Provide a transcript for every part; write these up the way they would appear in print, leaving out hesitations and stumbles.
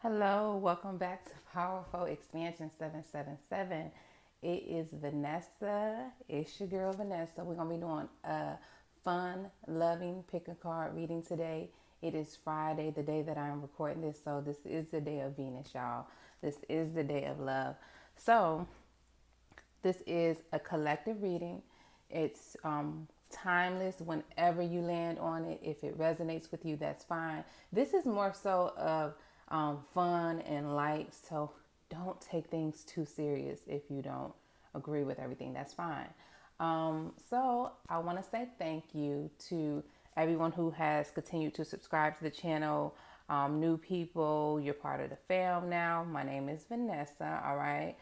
Hello, welcome back to Powerful Expansion 777. It is Vanessa. It's your girl Vanessa. We're going to be doing a fun, loving pick a card reading today. It is Friday, the day that I'm recording this. So, this is the day of Venus, y'all. This is the day of love. So, this is a collective reading. It's timeless whenever you land on it. If it resonates with you, that's fine. This is more so of fun and light. So don't take things too serious if you don't agree with everything. That's fine. So I want to say thank you to everyone who has continued to subscribe to the channel. New people, you're part of the fam now. My name is Vanessa. All right.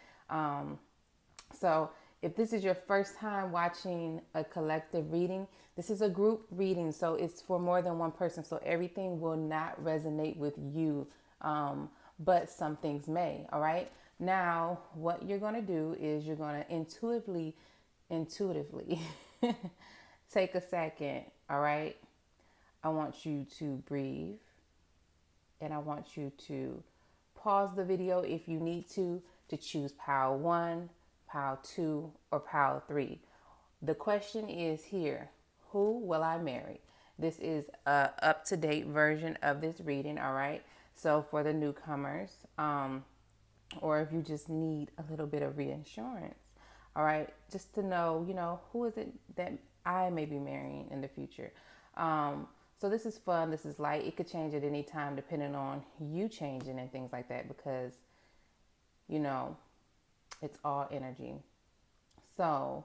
So if this is your first time watching a collective reading, this is a group reading. So it's for more than one person. So everything will not resonate with you, but some things may. All right. Now, what you're going to do is you're going to intuitively take a second. All right. I want you to breathe, and I want you to pause the video if you need to choose pile 1, pile 2, or pile 3. The question is here, who will I marry? This is a up-to-date version of this reading, all right? So for the newcomers, or if you just need a little bit of reassurance, all right, just to know, who is it that I may be marrying in the future. So this is fun. This is light. It could change at any time depending on you changing and things like that because, you know, it's all energy. So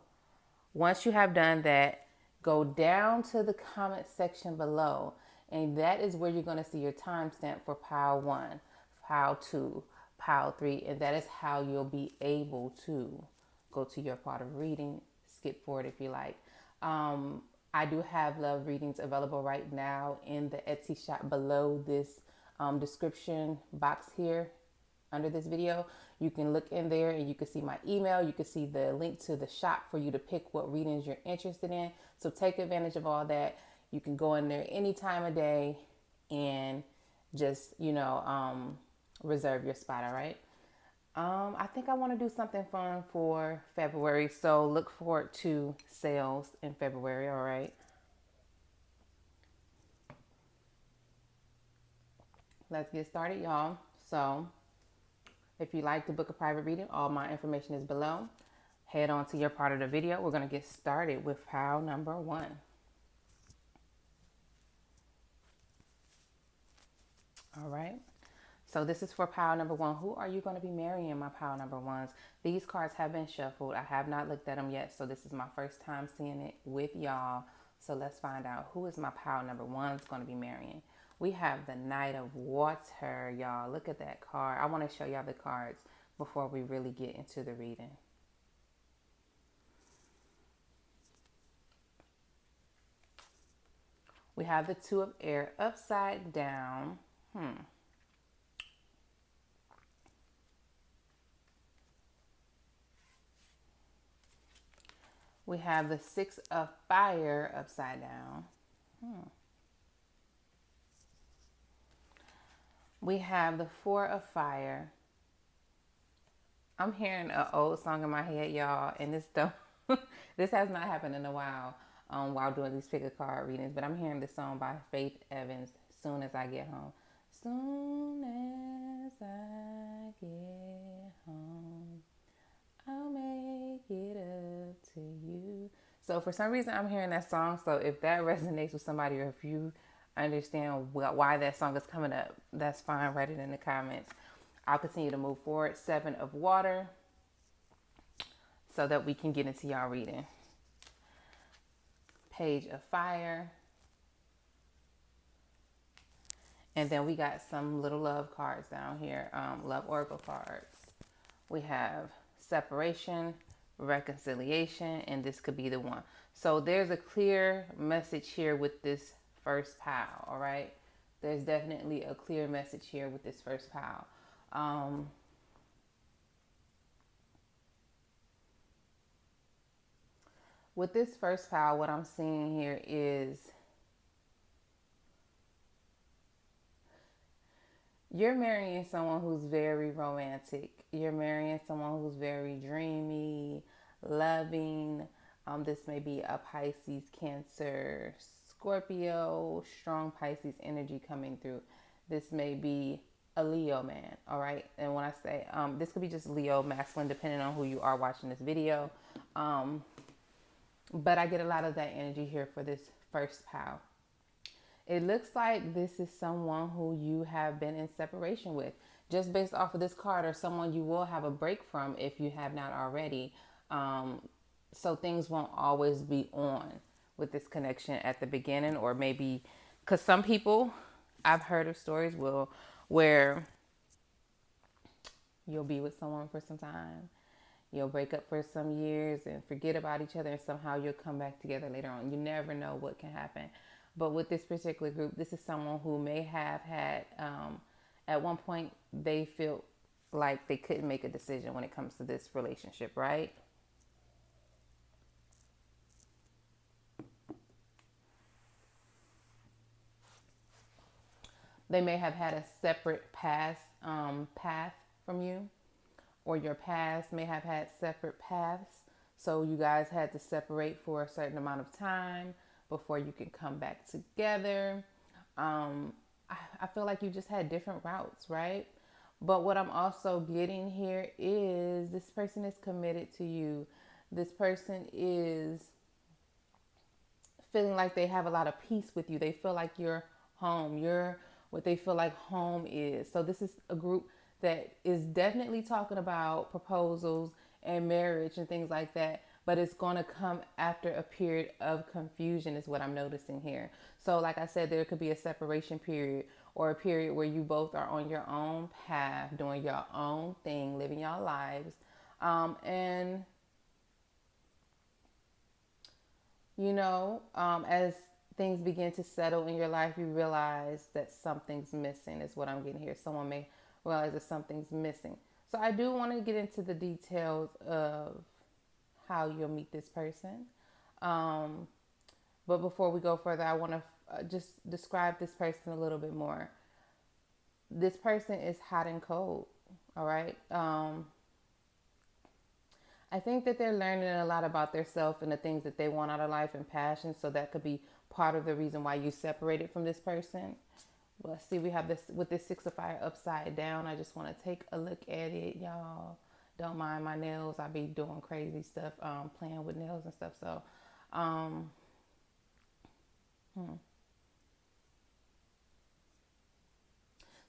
once you have done that, go down to the comment section below, and that is where you're going to see your timestamp for pile 1, pile 2, pile 3, and that is how you'll be able to go to your part of reading. Skip forward if you like. I do have love readings available right now in the Etsy shop below this description box here under this video. You can look in there and you can see my email. You can see the link to the shop for you to pick what readings you're interested in. So take advantage of all that. You can go in there any time of day and just, reserve your spot, all right? I think I want to do something fun for February. So look forward to sales in February, all right? Let's get started, y'all. So if you'd like to book a private reading, all my information is below. Head on to your part of the video. We're going to get started with pile number 1. All right. So this is for pile number 1. Who are you going to be marrying, my pile number 1s? These cards have been shuffled. I have not looked at them yet, so this is my first time seeing it with y'all. So let's find out who is my pile number 1's going to be marrying. We have the Knight of Water, y'all. Look at that card. I want to show y'all the cards before we really get into the reading. We have the Two of Air upside down. We have the Six of Fire upside down. We have the Four of Fire. I'm hearing an old song in my head, y'all, and this don't this has not happened in a while doing these pick a card readings, but I'm hearing this song by Faith Evans, Soon As I Get Home. Soon as I get home, I'll make it up to you. So for some reason, I'm hearing that song. So if that resonates with somebody, or if you understand why that song is coming up, that's fine. Write it in the comments. I'll continue to move forward. Seven of Water, so that we can get into y'all reading. Page of Fire. And then we got some little love cards down here. Love Oracle cards. We have Separation, Reconciliation, and this could be the one. So there's a clear message here with this first pile, all right? There's definitely a clear message here with this first pile. With this first pile, what I'm seeing here is You're marrying someone who's very romantic. You're marrying someone who's very dreamy, loving. This may be a Pisces, Cancer, Scorpio, strong Pisces energy coming through. This may be a Leo man, all right? And when I say this could be just Leo masculine, depending on who you are watching this video. But I get a lot of that energy here for this first pal. It looks like this is someone who you have been in separation with. Just based off of this card, or someone you will have a break from if you have not already. So things won't always be on with this connection at the beginning, or maybe because some people, I've heard of stories where you'll be with someone for some time, you'll break up for some years and forget about each other, and somehow you'll come back together later on. You never know what can happen. But with this particular group, this is someone who may have had, at one point, they feel like they couldn't make a decision when it comes to this relationship, right? They may have had a separate path from you, or your past may have had separate paths. So you guys had to separate for a certain amount of time before you can come back together. I feel like you just had different routes, right? But what I'm also getting here is this person is committed to you. This person is feeling like they have a lot of peace with you. They feel like you're home. You're what they feel like home is. So this is a group that is definitely talking about proposals and marriage and things like that, but it's going to come after a period of confusion is what I'm noticing here. So like I said, there could be a separation period, or a period where you both are on your own path, doing your own thing, living your lives. And as things begin to settle in your life, you realize that something's missing, is what I'm getting here. Someone may realize that something's missing. So I do want to get into the details of how you'll meet this person. But before we go further, I want to just describe this person a little bit more. This person is hot and cold, all right? I think that they're learning a lot about themselves and the things that they want out of life and passion. So that could be part of the reason why you separated from this person. Well, let's see, we have this with this Six of Fire upside down. I just want to take a look at it, y'all. Don't mind my nails. I be doing crazy stuff, playing with nails and stuff. So,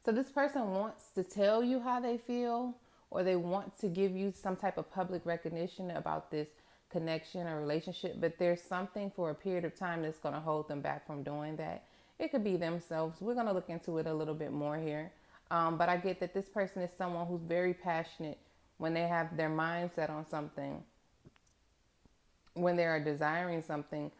So this person wants to tell you how they feel, or they want to give you some type of public recognition about this connection or relationship, but there's something for a period of time that's going to hold them back from doing that. It could be themselves. We're going to look into it a little bit more here. But I get that this person is someone who's very passionate when they have their mindset on something, when they are desiring something.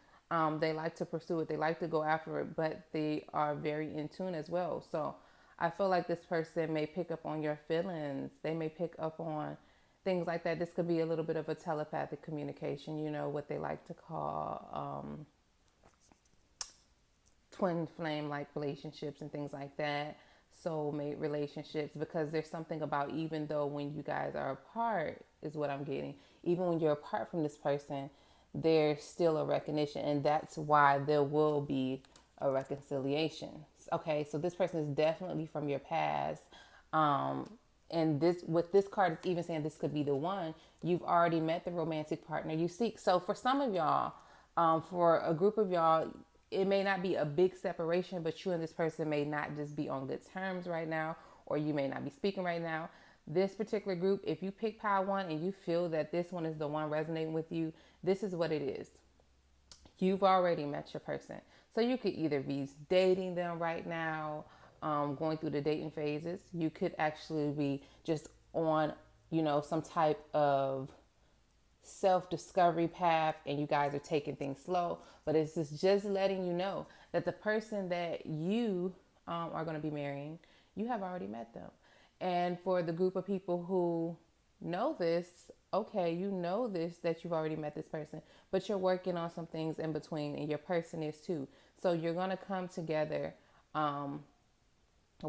They like to pursue it. They like to go after it, but they are very in tune as well. So I feel like this person may pick up on your feelings. They may pick up on things like that. This could be a little bit of a telepathic communication, what they like to call twin flame like relationships and things like that, soulmate relationships, because there's something about, even though when you guys are apart, is what I'm getting, even when you're apart from this person, there's still a recognition, and that's why there will be a reconciliation. Okay, so this person is definitely from your past. And this, with this card, it's even saying this could be the one. You've already met the romantic partner you seek. So for some of y'all, for a group of y'all, it may not be a big separation, but you and this person may not just be on good terms right now, or you may not be speaking right now. This particular group, if you pick pile one and you feel that this one is the one resonating with you, this is what it is. You've already met your person. So you could either be dating them right now, going through the dating phases. You could actually be just on, some type of self-discovery path, and you guys are taking things slow. But it's just letting you know that the person that you are going to be marrying, you have already met them. And for the group of people who know this, okay, you know this, that you've already met this person, but you're working on some things in between, and your person is too. So you're going to come together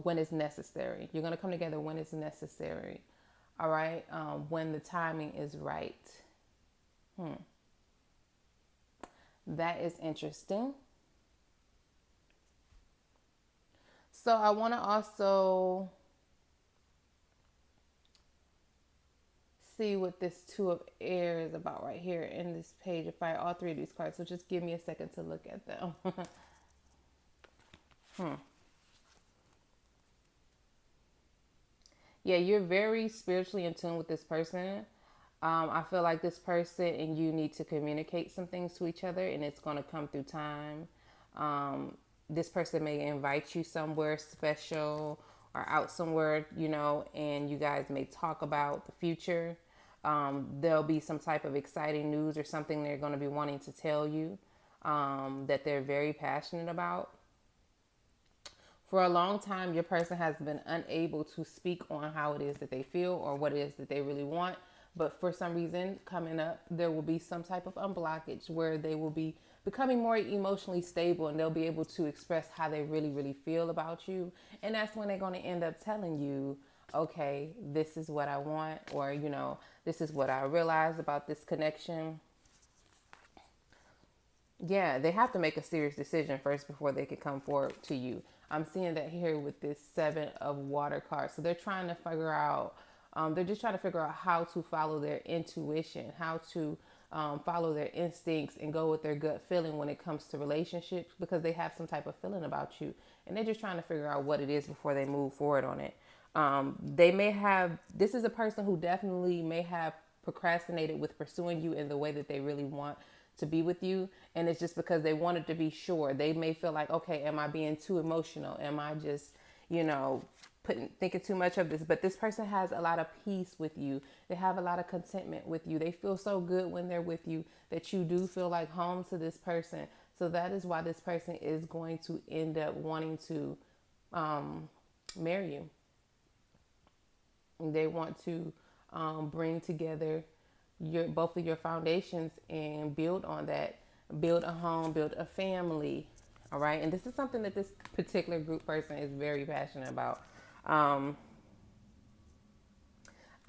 when it's necessary. You're going to come together when it's necessary. All right. When the timing is right. That is interesting. So I want to also see what this Two of Air is about right here in this page of fire, all three of these cards. So just give me a second to look at them. Yeah, you're very spiritually in tune with this person. I feel like this person and you need to communicate some things to each other, and it's going to come through time. This person may invite you somewhere special or out somewhere, and you guys may talk about the future. There'll be some type of exciting news or something they're going to be wanting to tell you that they're very passionate about. For a long time, your person has been unable to speak on how it is that they feel or what it is that they really want. But for some reason, coming up, there will be some type of unblockage where they will be becoming more emotionally stable and they'll be able to express how they really, really feel about you. And that's when they're going to end up telling you, okay, this is what I want, or, this is what I realized about this connection. Yeah, they have to make a serious decision first before they can come forward to you. I'm seeing that here with this Seven of Water card. So they're trying to figure out, they're just trying to figure out how to follow their intuition, how to follow their instincts and go with their gut feeling when it comes to relationships, because they have some type of feeling about you. And they're just trying to figure out what it is before they move forward on it. They may have, this is a person who definitely may have procrastinated with pursuing you in the way that they really want to be with you, and it's just because they wanted to be sure. They may feel like, okay, am I being too emotional? Am I just, thinking too much of this? But this person has a lot of peace with you. They have a lot of contentment with you. They feel so good when they're with you that you do feel like home to this person. So that is why this person is going to end up wanting to marry you. They want to bring together both of your foundations and build on that. Build a home, build a family. All right. And this is something that this particular group person is very passionate about. I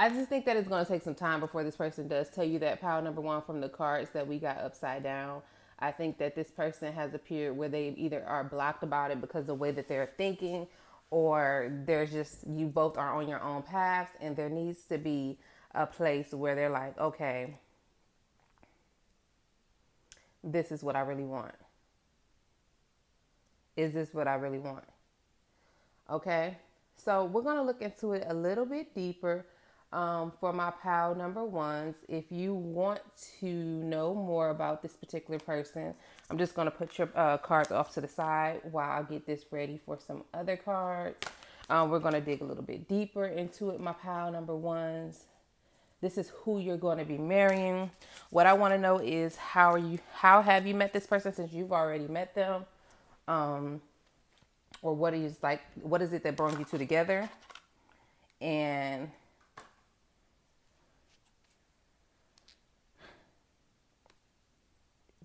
just think that it's going to take some time before this person does tell you that. Pile number one from the cards that we got upside down. I think that this person has a period where they either are blocked about it because of the way that they're thinking, or there's just, you both are on your own paths, and there needs to be a place where they're like, okay, this is what I really want. Is this what I really want? Okay. So we're going to look into it a little bit deeper for my pile number ones. If you want to know more about this particular person, I'm just going to put your cards off to the side while I get this ready for some other cards. We're going to dig a little bit deeper into it, my pile number ones. This is who you're going to be marrying. What I want to know is how have you met this person, since you've already met them? Or what is it that brings you two together? And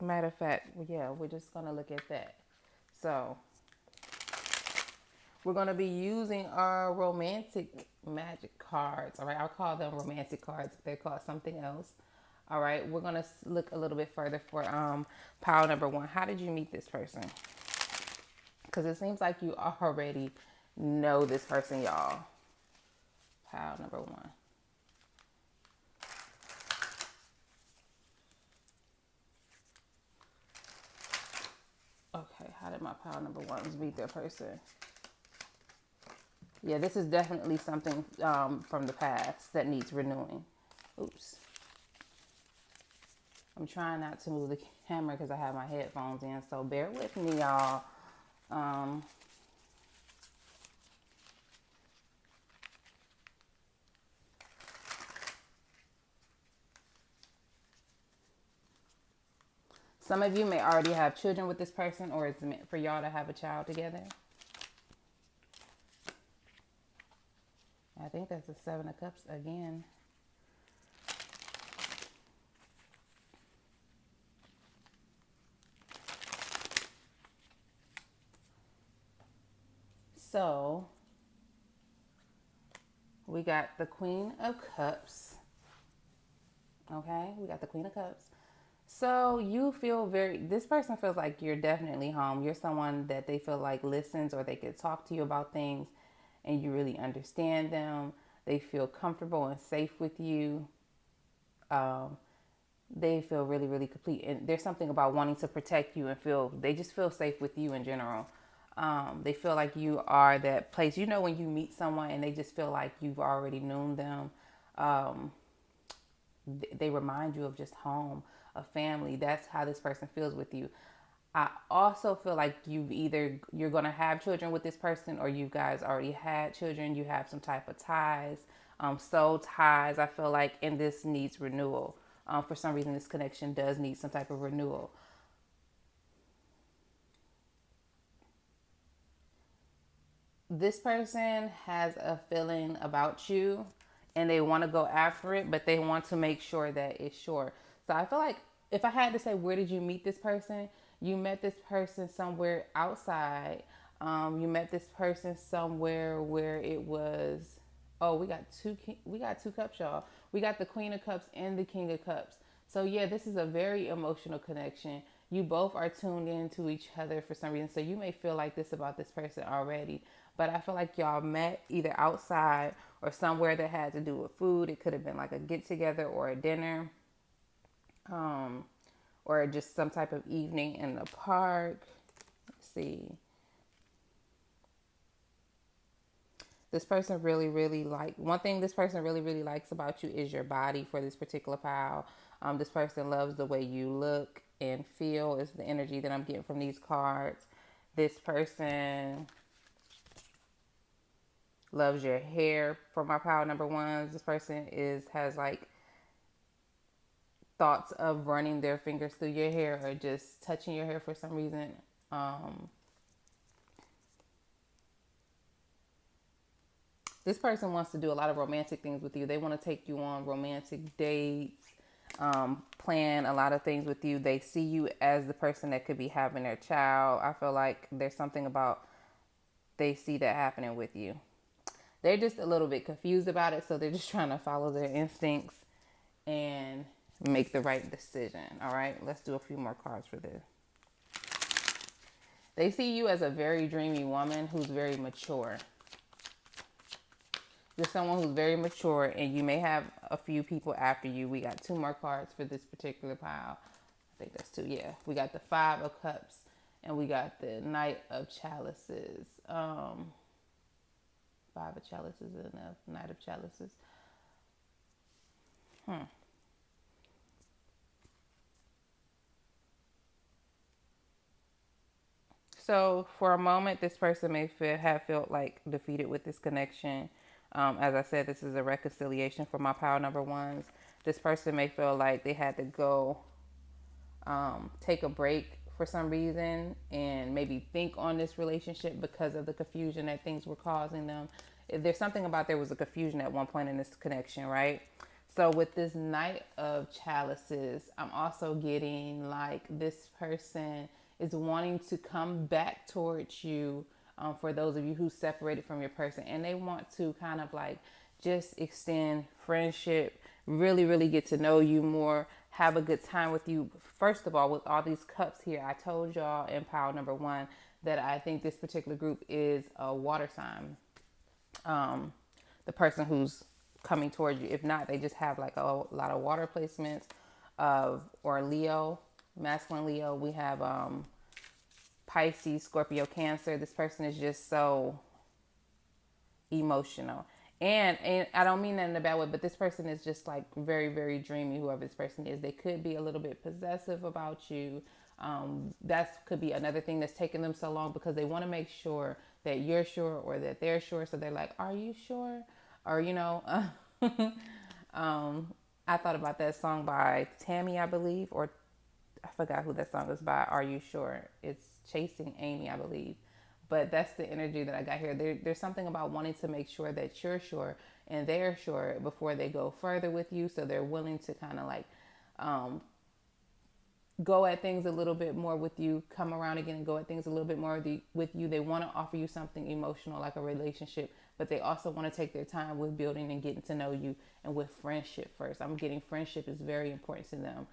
matter of fact, yeah, we're just going to look at that. So we're going to be using our romantic magic cards. All right. I'll call them romantic cards, but they're called something else. All right. We're going to look a little bit further for pile number one. How did you meet this person? Because it seems like you already know this person, y'all. Pile number one. Okay, how did my pile number ones meet their person? Yeah, this is definitely something from the past that needs renewing. Oops. I'm trying not to move the camera because I have my headphones in, so bear with me, y'all. Some of you may already have children with this person, or it's meant for y'all to have a child together. I think that's the Seven of Cups again. So We got the Queen of Cups. Okay, we got the Queen of Cups. So you feel this person feels like you're definitely home. You're someone that they feel like listens, or they could talk to you about things and you really understand them. They feel comfortable and safe with you. Um, they feel really, really complete. And there's something about wanting to protect you and they just feel safe with you in general. They feel like you are that place. You know, when you meet someone and they just feel like you've already known them, um, they remind you of just home, a family. That's how this person feels with you. I also feel like you're going to have children with this person, or you guys already had children. You have some type of ties, soul ties. I feel like, and this needs renewal. For some reason, this connection does need some type of renewal. This person has a feeling about you and they want to go after it, but they want to make sure that it's sure. So I feel like, if I had to say, where did you meet this person? You met this person somewhere outside. You met this person somewhere where it was. Oh, we got two cups, y'all. We got the Queen of Cups and the King of Cups. So yeah, this is a very emotional connection. You both are tuned into each other for some reason. So you may feel like this about this person already, but I feel like y'all met either outside or somewhere that had to do with food. It could have been like a get together or a dinner, um, or just some type of evening in the park. Let's see. This person really, really one thing this person really, really likes about you is your body for this particular pile. This person loves the way you look and feel, is the energy that I'm getting from these cards. This person loves your hair for my pile number ones. This person has like thoughts of running their fingers through your hair or just touching your hair for some reason. This person wants to do a lot of romantic things with you. They want to take you on romantic dates, plan a lot of things with you. They see you as the person that could be having their child. I feel like there's something about they see that happening with you. They're just a little bit confused about it, so they're just trying to follow their instincts and make the right decision. All right, let's do a few more cards for this. They see you as a very dreamy woman who's very mature. You're someone who's very mature, and you may have a few people after you. We got two more cards for this particular pile. I think that's two. Yeah, we got the Five of Cups, and we got the Knight of Chalices. Five of Chalices and the Knight of Chalices. So for a moment, this person may have felt like defeated with this connection. As I said, this is a reconciliation for my pile number ones. This person may feel like they had to go take a break for some reason and maybe think on this relationship because of the confusion that things were causing them. There's something about there was a confusion at one point in this connection, right? So with this Knight of Chalices, I'm also getting like this person is wanting to come back towards you, for those of you who separated from your person, and they want to kind of like just extend friendship, really, really get to know you more, have a good time with you. First of all, with all these cups here, I told y'all in pile number one that I think this particular group is a water sign. The person who's coming towards you. If not, they just have like a lot of water placements or Leo, masculine Leo. We have Pisces, Scorpio, Cancer. This person is just so emotional. And I don't mean that in a bad way, but this person is just like very, very dreamy, whoever this person is. They could be a little bit possessive about you. That could be another thing that's taking them so long because they want to make sure that you're sure or that they're sure. So they're like, are you sure? Or, I thought about that song by Tammy, I believe, or I forgot who that song is by. Are you sure? It's Chasing Amy, I believe. But that's the energy that I got here. There's something about wanting to make sure that you're sure and they're sure before they go further with you. So they're willing to kind of like go at things a little bit more with you, come around again and go at things a little bit more with you. They want to offer you something emotional like a relationship, but they also want to take their time with building and getting to know you and with friendship first. I'm getting friendship is very important to them.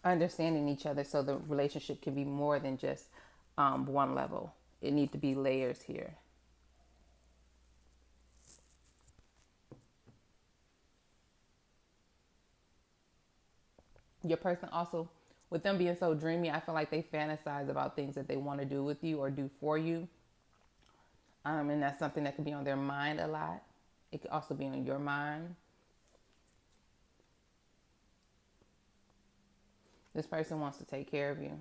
Understanding each other so the relationship can be more than just one level. It needs to be layers here. Your person also, with them being so dreamy, I feel like they fantasize about things that they want to do with you or do for you. And that's something that could be on their mind a lot. It could also be on your mind. This person wants to take care of you.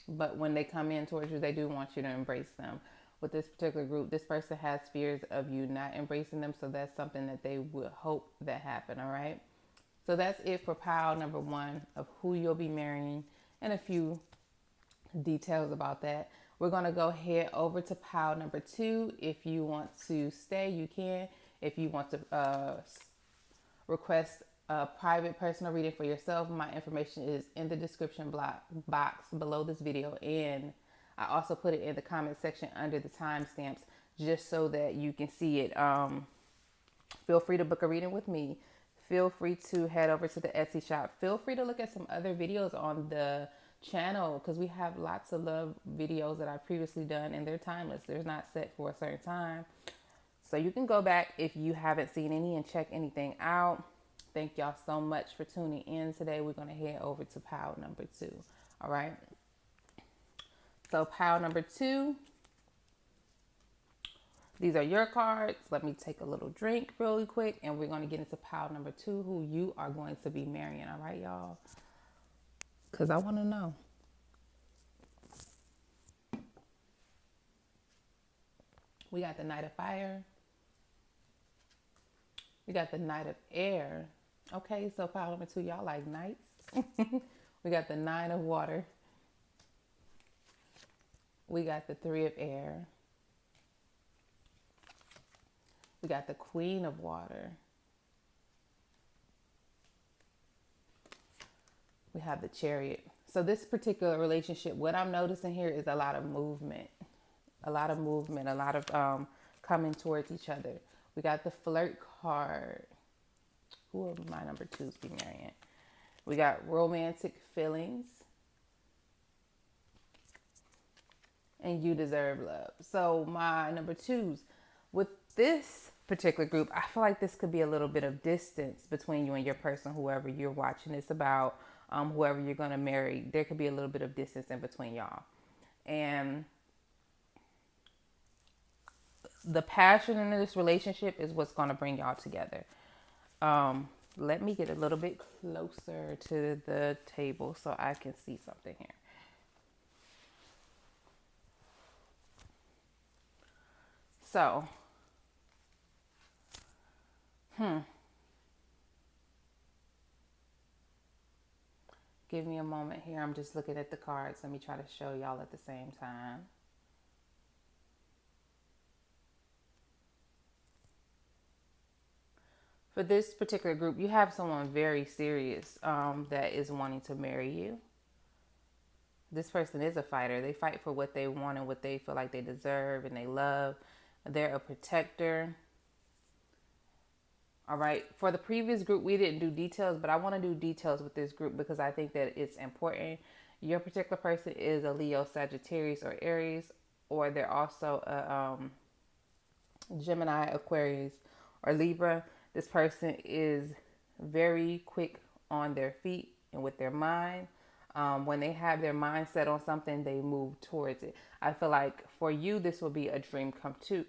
But when they come in towards you, they do want you to embrace them. With this particular group, this person has fears of you not embracing them, so that's something that they would hope that happen, all right? So that's it for pile number one of who you'll be marrying and a few details about that. We're going to go head over to pile number two. If you want to stay, you can. If you want to request a private personal reading for yourself, my information is in the description box below this video, and I also put it in the comment section under the timestamps just so that you can see it. Feel free to book a reading with me. Feel free to head over to the Etsy shop. Feel free to look at some other videos on the channel because we have lots of love videos that I've previously done, and they're timeless. They're not set for a certain time. So you can go back if you haven't seen any and check anything out. Thank y'all so much for tuning in today. We're going to head over to pile number two. All right. So pile number two, these are your cards. Let me take a little drink really quick, and we're going to get into pile number two, who you are going to be marrying. All right, y'all? Because I want to know. We got the Knight of Fire. We got the Knight of Air. Okay, so pile number two, y'all like knights. We got the Nine of Water. We got the Three of Air. We got the Queen of Water. We have the Chariot. So this particular relationship, what I'm noticing here is a lot of movement. A lot of coming towards each other. We got the Flirt card. Who are my number twos be marrying? We got romantic feelings. And you deserve love. So my number twos, with this particular group, I feel like this could be a little bit of distance between you and your person, whoever you're watching this about, whoever you're going to marry. There could be a little bit of distance in between y'all. And the passion in this relationship is what's going to bring y'all together. Let me get a little bit closer to the table so I can see something here. So, give me a moment here. I'm just looking at the cards. Let me try to show y'all at the same time. For this particular group, you have someone very serious that is wanting to marry you. This person is a fighter. They fight for what they want and what they feel like they deserve and they love. They're a protector. All right. For the previous group, we didn't do details, but I want to do details with this group because I think that it's important. Your particular person is a Leo, Sagittarius, or Aries, or they're also a Gemini, Aquarius, or Libra. This person is very quick on their feet and with their mind. When they have their mind set on something, they move towards it. I feel like for you, this will be a dream come true.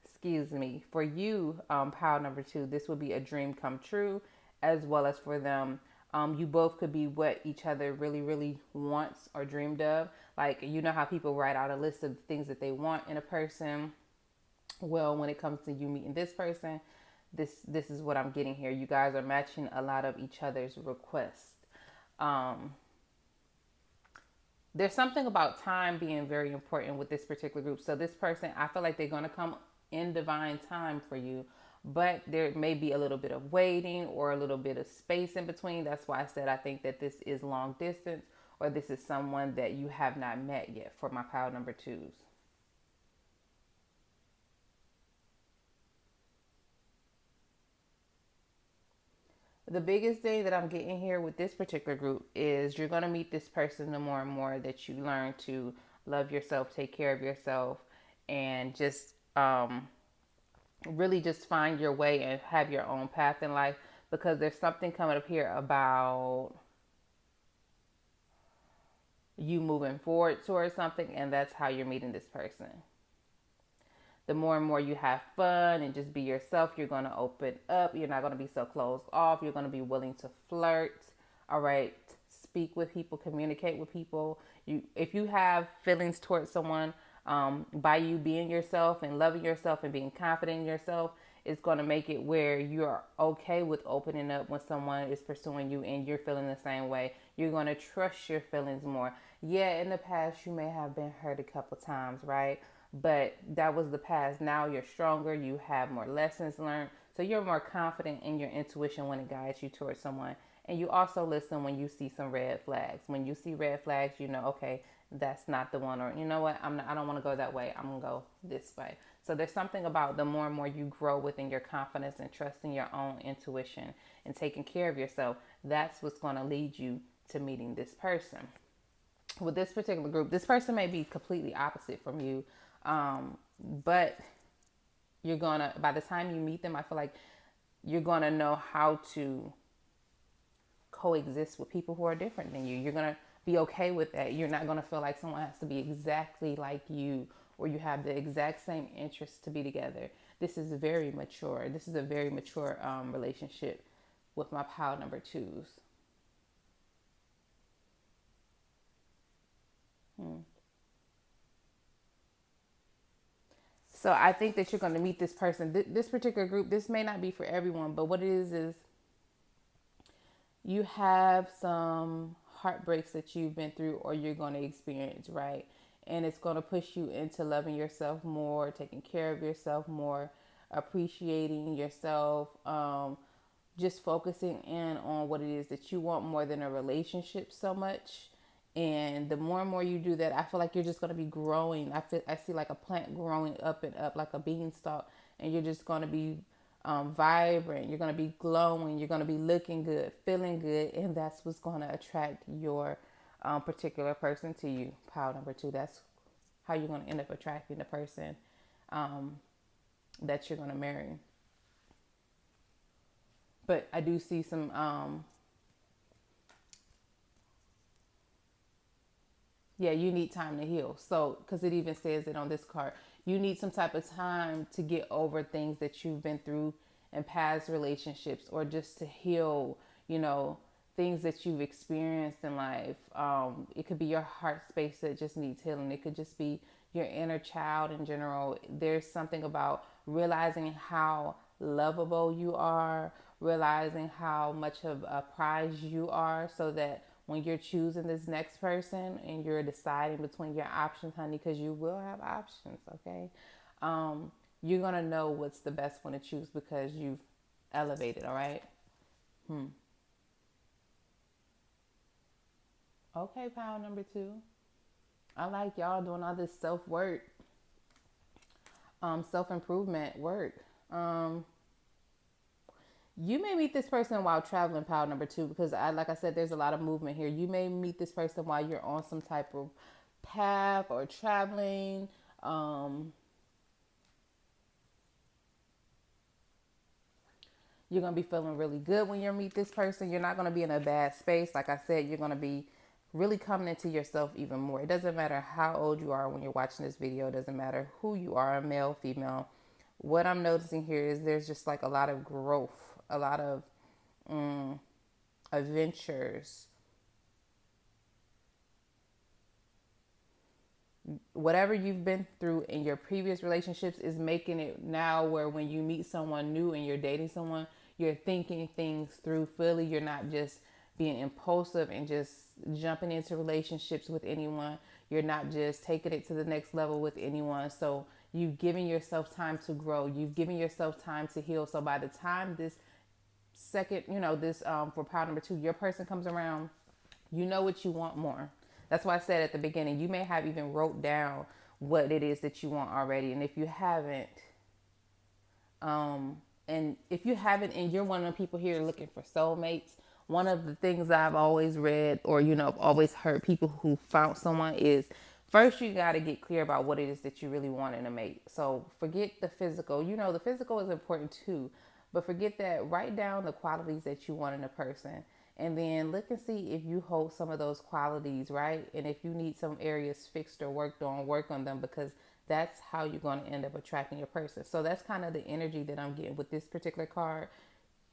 Excuse me. For you, pile number two, this will be a dream come true, as well as for them. You both could be what each other really, really wants or dreamed of. Like, you know how people write out a list of things that they want in a person. Well, when it comes to you meeting this person, this is what I'm getting here. You guys are matching a lot of each other's requests. There's something about time being very important with this particular group. So this person, I feel like they're going to come in divine time for you. But there may be a little bit of waiting or a little bit of space in between. That's why I said I think that this is long distance, or this is someone that you have not met yet for my pile number twos. The biggest thing that I'm getting here with this particular group is you're going to meet this person the more and more that you learn to love yourself, take care of yourself, and just really just find your way and have your own path in life, because there's something coming up here about you moving forward towards something, and that's how you're meeting this person. The more and more you have fun and just be yourself, you're going to open up. You're not going to be so closed off. You're going to be willing to flirt. All right. Speak with people, communicate with people. If you have feelings towards someone, by you being yourself and loving yourself and being confident in yourself, it's going to make it where you're okay with opening up when someone is pursuing you and you're feeling the same way. You're going to trust your feelings more. Yeah, in the past, you may have been hurt a couple times, right? But that was the past. Now you're stronger. You have more lessons learned. So you're more confident in your intuition when it guides you towards someone. And you also listen when you see some red flags. When you see red flags, you know, okay, that's not the one. Or, you know what, I don't want to go that way. I'm going to go this way. So there's something about the more and more you grow within your confidence and trusting your own intuition and taking care of yourself, that's what's going to lead you to meeting this person. With this particular group, this person may be completely opposite from you. But you're gonna, by the time you meet them, I feel like you're gonna know how to coexist with people who are different than you. You're gonna be okay with that. You're not gonna feel like someone has to be exactly like you, or you have the exact same interests to be together. This is very mature. This is a very mature relationship with my pile number twos. So I think that you're going to meet this person. This particular group, this may not be for everyone, but what it is you have some heartbreaks that you've been through or you're going to experience, right? And it's going to push you into loving yourself more, taking care of yourself more, appreciating yourself, just focusing in on what it is that you want more than a relationship so much. And the more and more you do that, I feel like you're just going to be growing. I see like a plant growing up and up like a beanstalk, and you're just going to be vibrant. You're going to be glowing. You're going to be looking good, feeling good, and that's what's going to attract your particular person to you. Pile number two. That's how you're going to end up attracting the person that you're going to marry. But I do see some yeah, you need time to heal. So, because it even says it on this card, you need some type of time to get over things that you've been through in past relationships, or just to heal, you know, things that you've experienced in life. It could be your heart space that just needs healing. It could just be your inner child in general. There's something about realizing how lovable you are, realizing how much of a prize you are, so that when you're choosing this next person and you're deciding between your options, honey, because you will have options, okay? You're going to know what's the best one to choose because you've elevated, all right? Okay, pile number two. I like y'all doing all this self-work, self-improvement work. You may meet this person while traveling, pile number two, because like I said, there's a lot of movement here. You may meet this person while you're on some type of path or traveling. You're going to be feeling really good when you meet this person. You're not going to be in a bad space. Like I said, you're going to be really coming into yourself even more. It doesn't matter how old you are when you're watching this video. It doesn't matter who you are, male, female. What I'm noticing here is there's just like a lot of growth, a lot of adventures. Whatever you've been through in your previous relationships is making it now where when you meet someone new and you're dating someone, you're thinking things through fully. You're not just being impulsive and just jumping into relationships with anyone. You're not just taking it to the next level with anyone. So You've given yourself time to grow. You've given yourself time to heal. So by the time this second, this for pile number 2, your person comes around, you know what you want more. That's why I said at the beginning, you may have even wrote down what it is that you want already. And if you haven't, and you're one of the people here looking for soulmates, one of the things I've always read, or I've always heard people who found someone, is first you got to get clear about what it is that you really want in a mate. So forget the physical. The physical is important too, but forget that. Write down the qualities that you want in a person, and then look and see if you hold some of those qualities, right? And if you need some areas fixed or worked on, work on them, because that's how you're going to end up attracting your person. So that's kind of the energy that I'm getting with this particular card.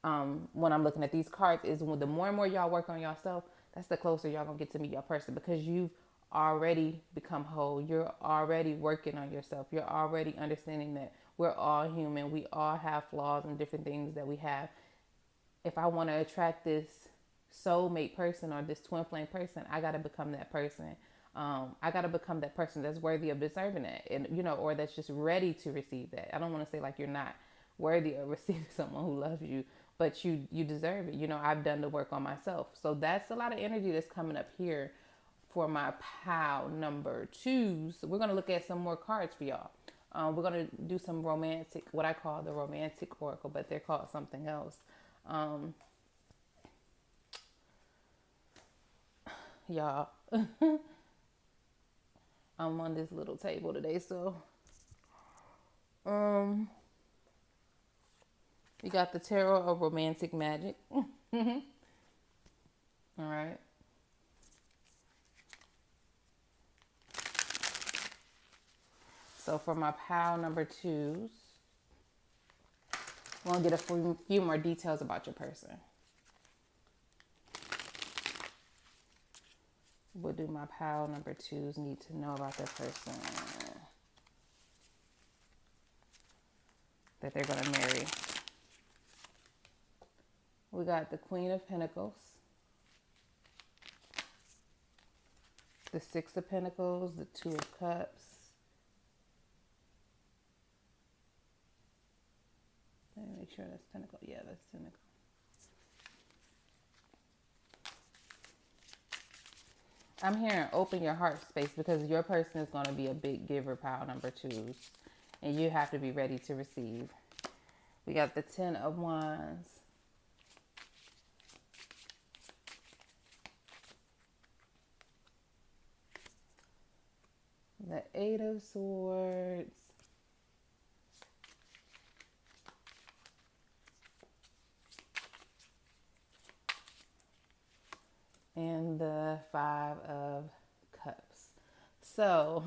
When I'm looking at these cards, is when the more and more y'all work on yourself, that's the closer y'all gonna get to meet your person, because you've already become whole. You're already working on yourself. You're already understanding that we're all human. We all have flaws and different things that we have. If I want to attract this soulmate person or this twin flame person, I got to become that person. I got to become that person that's worthy of deserving it, and or that's just ready to receive that. I don't want to say like you're not worthy of receiving someone who loves you, but you deserve it. I've done the work on myself. So that's a lot of energy that's coming up here for my pile number 2s. We're going to look at some more cards for y'all. We're going to do some romantic, what I call the romantic oracle, but they're called something else. Y'all, I'm on this little table today, so you got the Tarot of Romantic Magic. All right. So for my pile number 2s, we're going to get a few more details about your person. What do my pile number 2s need to know about their person that they're going to marry? We got the Queen of Pentacles, the Six of Pentacles, the Two of Cups. Let me make sure that's Pentacle. Yeah, that's Pentacle. I'm hearing open your heart space, because your person is going to be a big giver, pile number 2s. And you have to be ready to receive. We got the Ten of Wands. The Eight of Swords. And the Five of Cups. So,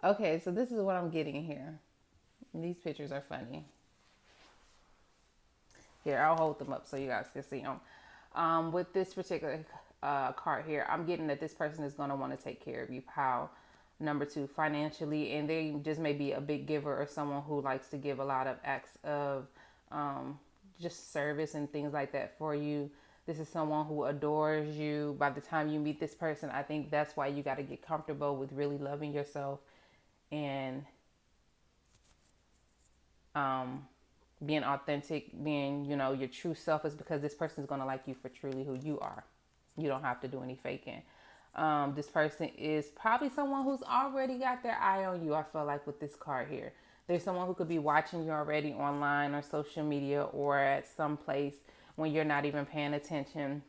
okay, so this is what I'm getting here. These pictures are funny. Here, I'll hold them up so you guys can see them. With this particular card here, I'm getting that this person is going to want to take care of you, pile number 2, financially, and they just may be a big giver or someone who likes to give a lot of acts of just service and things like that for you. This is someone who adores you. By the time you meet this person, I think that's why you got to get comfortable with really loving yourself and being authentic, being, your true self, is because this person is going to like you for truly who you are. You don't have to do any faking. This person is probably someone who's already got their eye on you. I feel like with this card here, there's someone who could be watching you already online or social media or at some place when you're not even paying attention,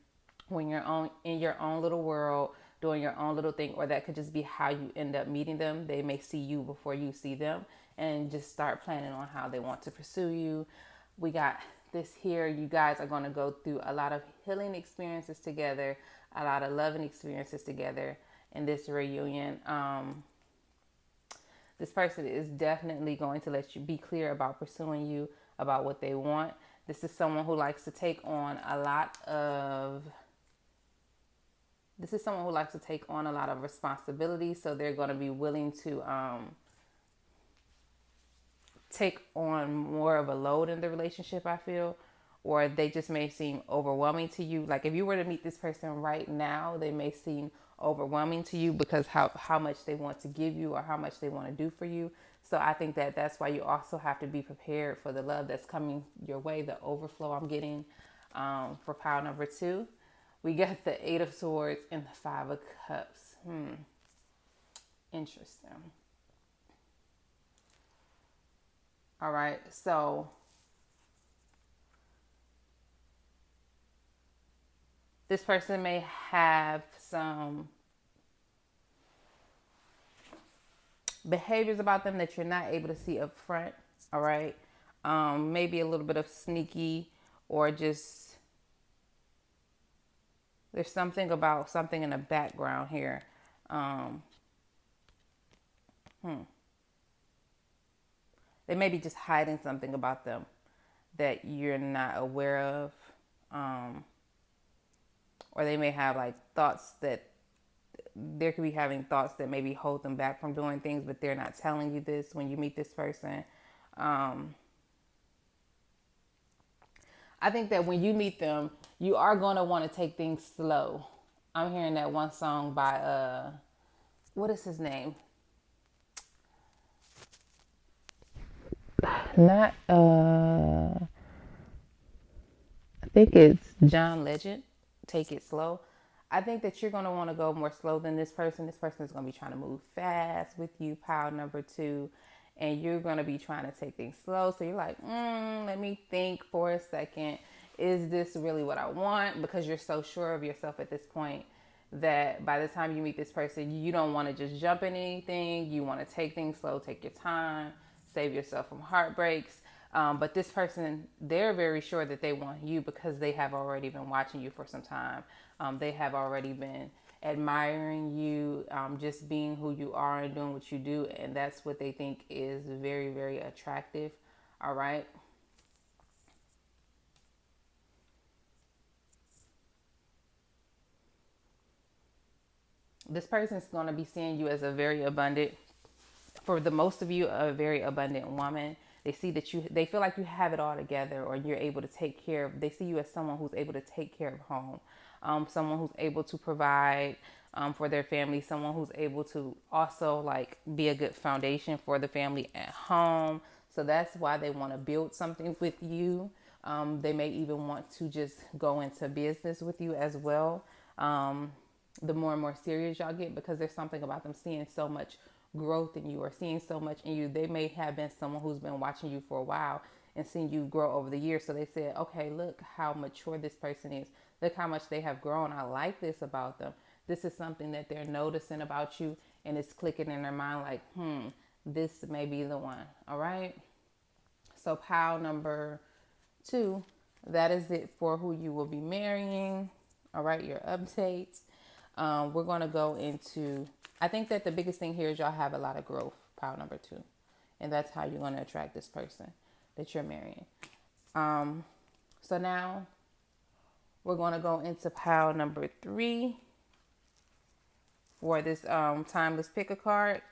when you're in your own little world, doing your own little thing, or that could just be how you end up meeting them. They may see you before you see them and just start planning on how they want to pursue you. We got this here. You guys are going to go through a lot of healing experiences together, a lot of loving experiences together in this reunion. This person is definitely going to let you be clear about pursuing you, about what they want. This is someone who likes to take on a lot of responsibility. So they're going to be willing to take on more of a load in the relationship, I feel. or they just may seem overwhelming to you. Like if you were to meet this person right now, they may seem overwhelming to you because how much they want to give you or how much they want to do for you. So I think that that's why you also have to be prepared for the love that's coming your way, the overflow I'm getting for pile number 2. We got the 8 of Swords and the 5 of Cups. Interesting. All right, so this person may have some behaviors about them that you're not able to see up front. All right, maybe a little bit of sneaky, or just there's something about something in the background here. They may be just hiding something about them that you're not aware of. Or they may have like thoughts that there could be having thoughts that maybe hold them back from doing things, but they're not telling you this when you meet this person. I think that when you meet them, you are going to want to take things slow. I'm hearing that one song by, what is his name? Not, I think it's John Legend. Take it slow. I think that you're going to want to go more slow than this person. This person is going to be trying to move fast with you, pile number 2. And you're going to be trying to take things slow. So you're like, let me think for a second. Is this really what I want? Because you're so sure of yourself at this point that by the time you meet this person, you don't want to just jump in anything. You want to take things slow, take your time, save yourself from heartbreaks. But this person, they're very sure that they want you because they have already been watching you for some time. They have already been admiring you, just being who you are and doing what you do. And that's what they think is very, very attractive. All right. This person's going to be seeing you as a very abundant, for the most of you, a very abundant woman. They see that they feel like you have it all together, or you're able to take care of, they see you as someone who's able to take care of home, someone who's able to provide for their family, someone who's able to also like be a good foundation for the family at home. So that's why they want to build something with you. They may even want to just go into business with you as well. The more and more serious y'all get, because there's something about them seeing so much growth in you or seeing so much in you. They may have been someone who's been watching you for a while and seen you grow over the years. So they said, okay, look how mature this person is. Look how much they have grown. I like this about them. This is something that they're noticing about you, and it's clicking in their mind like, this may be the one. All right. So pile number 2, that is it for who you will be marrying. All right, your updates. We're going to go into, I think that the biggest thing here is y'all have a lot of growth, pile number 2. And that's how you're going to attract this person that you're marrying. So now we're going to go into pile number 3 for this timeless pick a card.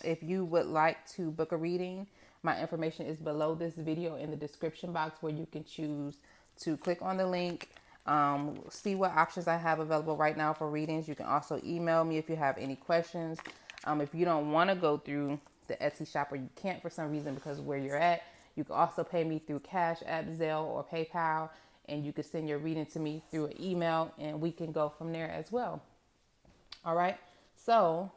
If you would like to book a reading, my information is below this video in the description box, where you can choose to click on the link. See what options I have available right now for readings. You can also email me if you have any questions. If you don't want to go through the Etsy shop, or you can't for some reason because of where you're at, you can also pay me through Cash App, Zelle, or PayPal, and you can send your reading to me through an email, and we can go from there as well. All right. So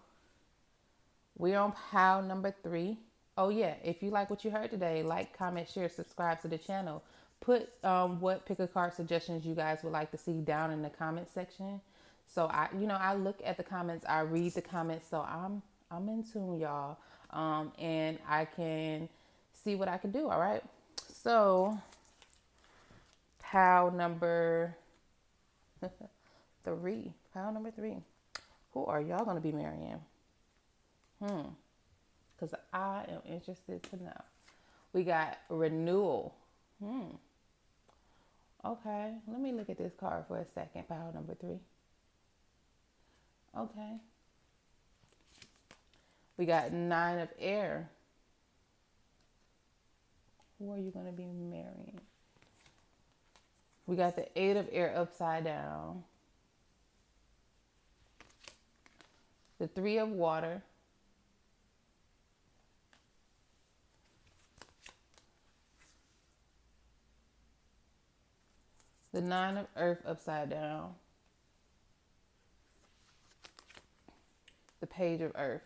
we're on pile number 3. Oh yeah, if you like what you heard today, like, comment, share, subscribe to the channel. Put what pick a card suggestions you guys would like to see down in the comment section. So I look at the comments, I read the comments, so I'm in tune, y'all, and I can see what I can do. All right. So pile number 3. Pile number 3. Who are y'all gonna be marrying? Because I am interested to know. We got renewal. Okay, let me look at this card for a second. Pile number 3. Okay. We got 9 of air. Who are you going to be marrying? We got the Eight of Air upside down. The Three of Water. The Nine of Earth upside down. The Page of Earth.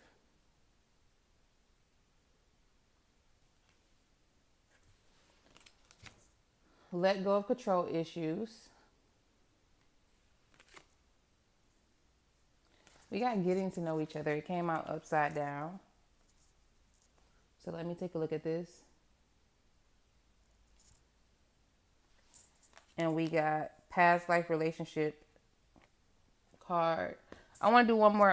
Let go of control issues. We got getting to know each other. It came out upside down. So let me take a look at this. And we got past life relationship card. I want to do one more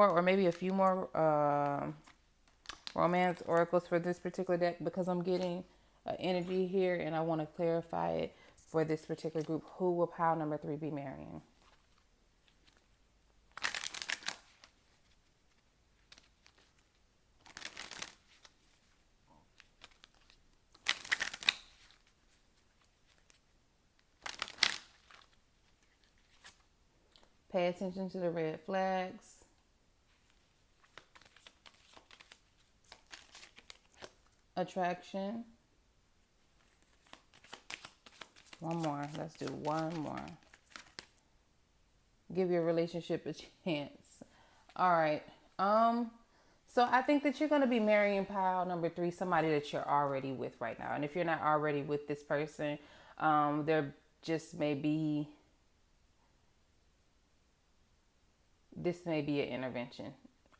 or maybe a few more romance oracles for this particular deck, because I'm getting energy here and I want to clarify it for this particular group. Who will pile number 3 be marrying? Pay attention to the red flags. Attraction. One more. Let's do one more. Give your relationship a chance. All right. So I think that you're going to be marrying pile number 3, somebody that you're already with right now. And if you're not already with this person, there just may be, this may be an intervention.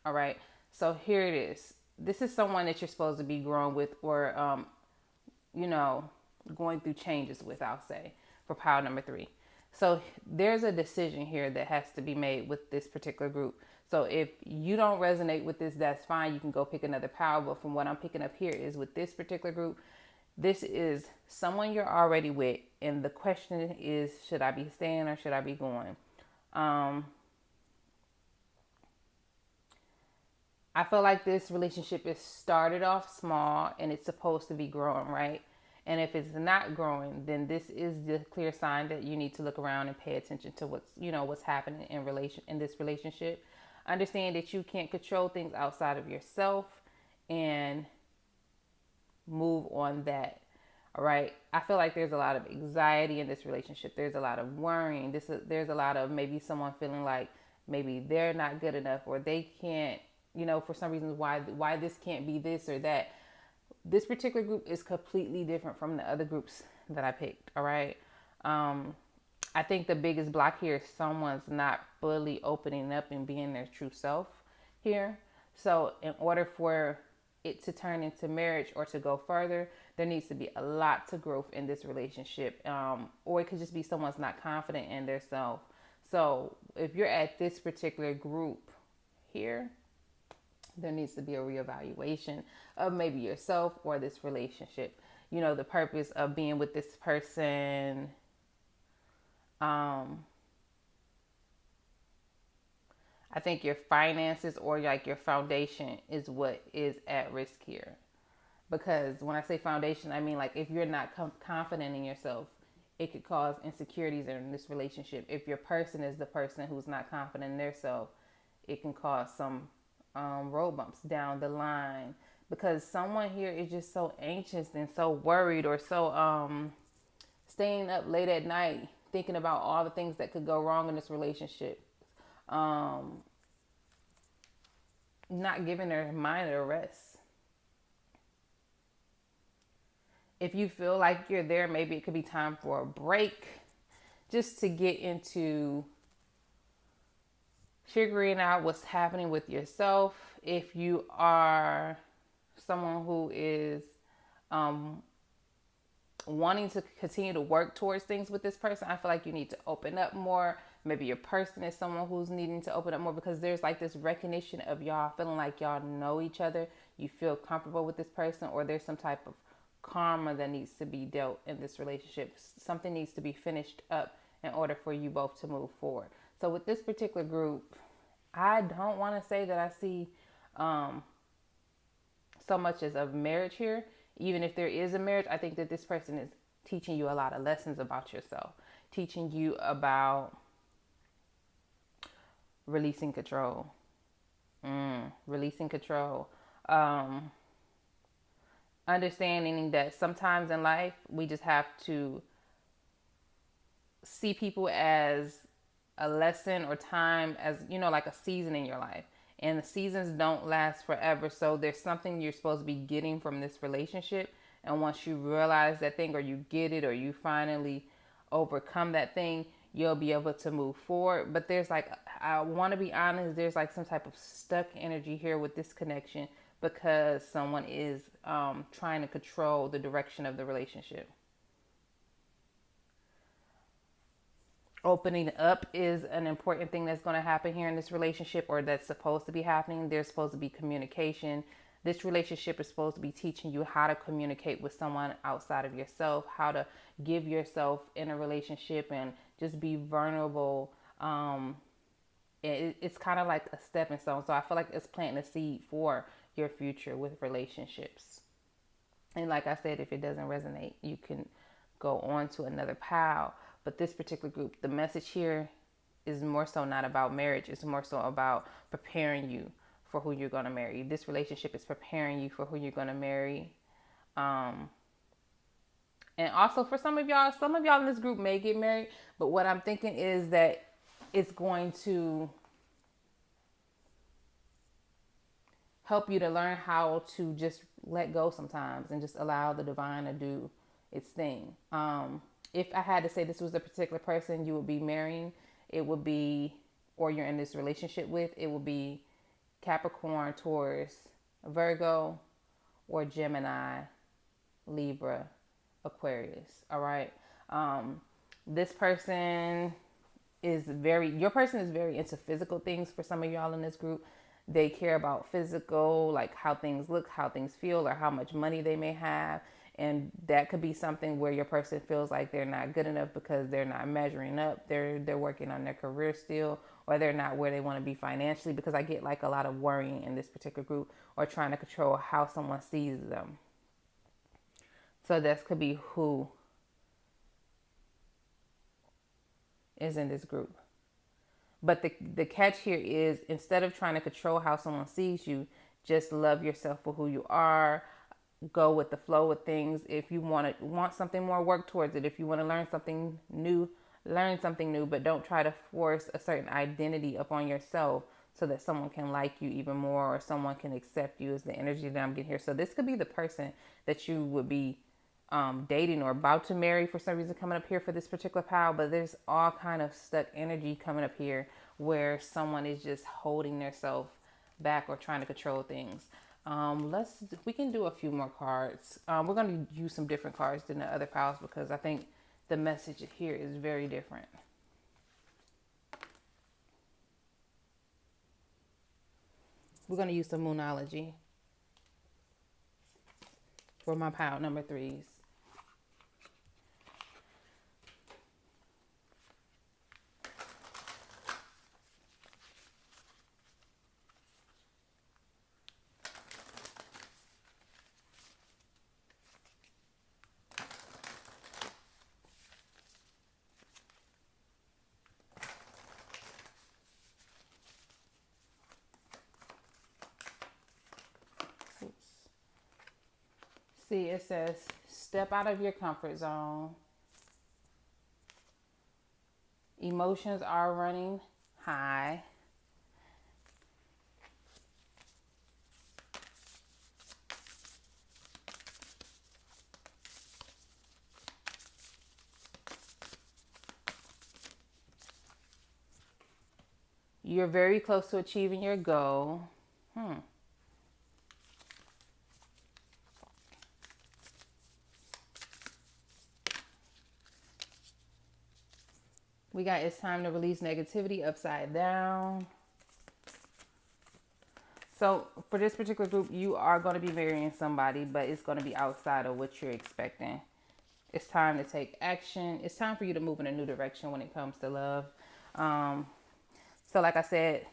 All right. So here it is. This is someone that you're supposed to be growing with, or, going through changes with, I'll say, for pile number 3. So there's a decision here that has to be made with this particular group. So if you don't resonate with this, that's fine. You can go pick another pile. But from what I'm picking up here is with this particular group, this is someone you're already with. And the question is, should I be staying or should I be going? I feel like this relationship is started off small and it's supposed to be growing, right? And if it's not growing, then this is the clear sign that you need to look around and pay attention to what's happening in this relationship. Understand that you can't control things outside of yourself and move on that. All right. I feel like there's a lot of anxiety in this relationship. There's a lot of worrying. There's a lot of maybe someone feeling like maybe they're not good enough, or they can't, for some reasons why this can't be this or that. This particular group is completely different from the other groups that I picked. All right. I think the biggest block here is someone's not fully opening up and being their true self here. So in order for it to turn into marriage or to go further, there needs to be a lot to growth in this relationship. Or it could just be someone's not confident in their self. So if you're at this particular group here, there needs to be a reevaluation of maybe yourself or this relationship. The purpose of being with this person. I think your finances or like your foundation is what is at risk here. Because when I say foundation, I mean like if you're not confident in yourself, it could cause insecurities in this relationship. If your person is the person who's not confident in their self, it can cause some road bumps down the line, because someone here is just so anxious and so worried, or so staying up late at night thinking about all the things that could go wrong in this relationship, not giving their mind a rest. If you feel like you're there, maybe it could be time for a break, just to get into figuring out what's happening with yourself. If you are someone who is wanting to continue to work towards things with this person, I feel like you need to open up more. Maybe your person is someone who's needing to open up more, because there's like this recognition of y'all feeling like y'all know each other. You feel comfortable with this person, or there's some type of karma that needs to be dealt in this relationship. Something needs to be finished up in order for you both to move forward. So with this particular group, I don't want to say that I see so much as a marriage here. even if there is a marriage, I think that this person is teaching you a lot of lessons about yourself, teaching you about releasing control, releasing control, understanding that sometimes in life we just have to see people as a lesson or time as, like a season in your life. And the seasons don't last forever. So there's something you're supposed to be getting from this relationship. And once you realize that thing, or you get it, or you finally overcome that thing, you'll be able to move forward. But there's like, I want to be honest, there's like some type of stuck energy here with this connection, because someone is trying to control the direction of the relationship. Opening up is an important thing that's going to happen here in this relationship, or that's supposed to be happening. There's supposed to be communication. This relationship is supposed to be teaching you how to communicate with someone outside of yourself, how to give yourself in a relationship and just be vulnerable. It's kind of like a stepping stone. So I feel like it's planting a seed for your future with relationships. And like I said, if it doesn't resonate, you can go on to another pile. But this particular group, the message here is more so not about marriage. It's more so about preparing you for who you're going to marry. This relationship is preparing you for who you're going to marry. And also for some of y'all in this group may get married. But what I'm thinking is that it's going to help you to learn how to just let go sometimes and just allow the divine to do its thing. If I had to say this was a particular person you would be marrying, it would be, or you're in this relationship with, it would be Capricorn, Taurus, Virgo, or Gemini, Libra, Aquarius. All right. This person your person is very into physical things. For some of y'all in this group, they care about physical, like how things look, how things feel, or how much money they may have. And that could be something where your person feels like they're not good enough because they're not measuring up. They're working on their career still, or they're not where they want to be financially, because I get like a lot of worrying in this particular group, or trying to control how someone sees them. So that could be who is in this group. But the catch here is, instead of trying to control how someone sees you, just love yourself for who you are. Go with the flow of things. If you want something more, work towards it. If you want to learn something new, but don't try to force a certain identity upon yourself so that someone can like you even more, or someone can accept you, is the energy that I'm getting here. So this could be the person that you would be dating or about to marry for some reason coming up here for this particular pile. But there's all kind of stuck energy coming up here where someone is just holding themselves back or trying to control things. We can do a few more cards. We're going to use some different cards than the other piles, because I think the message here is very different. We're going to use some Moonology for my pile number 3s. See, it says, step out of your comfort zone. Emotions are running high. You're very close to achieving your goal. We got, it's time to release negativity, upside down. So for this particular group, you are going to be marrying somebody, but it's going to be outside of what you're expecting. It's time to take action. It's time for you to move in a new direction when it comes to love. So like I said,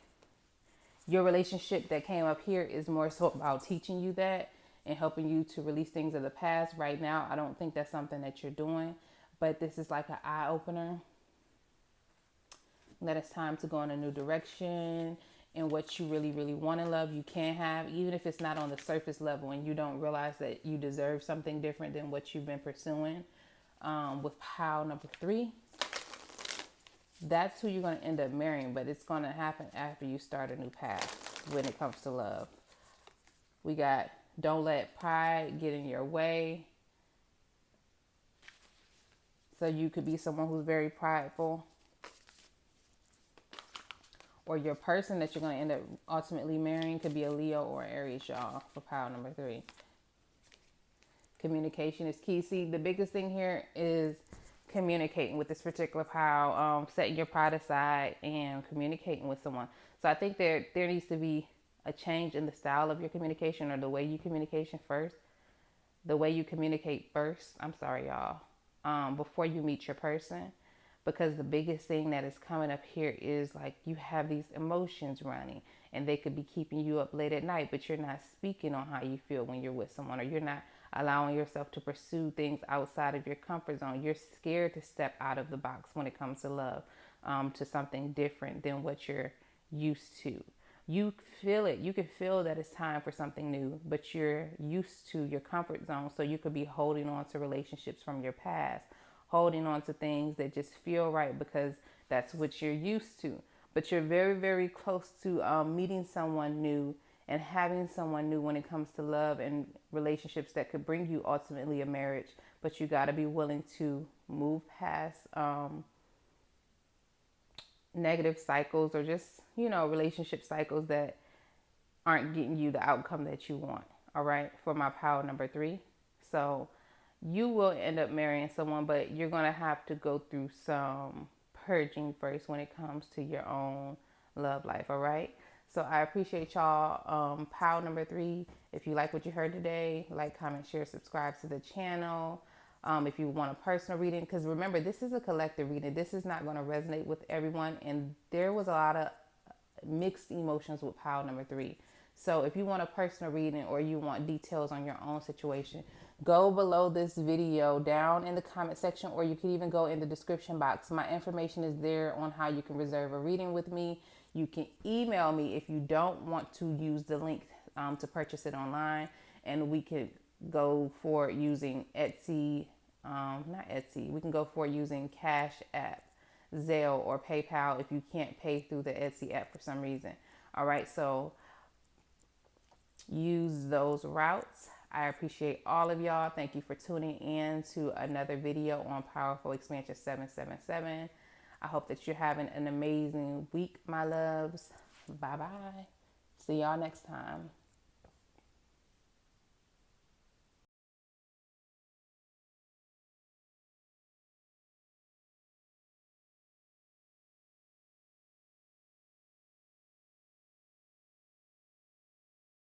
your relationship that came up here is more so about teaching you that and helping you to release things of the past. Right now, I don't think that's something that you're doing, but this is like an eye opener that it's time to go in a new direction, and what you really, really want in love, you can have, even if it's not on the surface level and you don't realize that you deserve something different than what you've been pursuing. With pile number 3, that's who you're going to end up marrying, but it's going to happen after you start a new path when it comes to love. We got, don't let pride get in your way. So you could be someone who's very prideful, or your person that you're going to end up ultimately marrying could be a Leo or Aries, y'all, for pile number 3. Communication is key. See, the biggest thing here is communicating with this particular pile, setting your pride aside and communicating with someone. So I think there needs to be a change in the style of your communication, or the way you communicate first. I'm sorry, y'all, before you meet your person. Because the biggest thing that is coming up here is like you have these emotions running, and they could be keeping you up late at night, but you're not speaking on how you feel when you're with someone, or you're not allowing yourself to pursue things outside of your comfort zone. You're scared to step out of the box when it comes to love, to something different than what you're used to. You feel it. You can feel that it's time for something new, but you're used to your comfort zone. So you could be holding on to relationships from your past, holding on to things that just feel right because that's what you're used to. But you're very, very close to meeting someone new and having someone new when it comes to love and relationships that could bring you ultimately a marriage. But you got to be willing to move past negative cycles, or just, relationship cycles that aren't getting you the outcome that you want. All right, for my pile number 3. So you will end up marrying someone, but you're going to have to go through some purging first when it comes to your own love life. All right. So I appreciate y'all. Pile number 3. If you like what you heard today, like, comment, share, subscribe to the channel. If you want a personal reading, because remember, this is a collective reading. This is not going to resonate with everyone. And there was a lot of mixed emotions with pile number 3. So if you want a personal reading, or you want details on your own situation, go below this video down in the comment section, or you can even go in the description box. My information is there on how you can reserve a reading with me. You can email me if you don't want to use the link to purchase it online, and we could go for using Etsy, not Etsy. We can go for using Cash App, Zelle, or PayPal if you can't pay through the Etsy app for some reason. All right, so use those routes. I appreciate all of y'all. Thank you for tuning in to another video on Powerful Expansion 777. I hope that you're having an amazing week, my loves. Bye-bye. See y'all next time.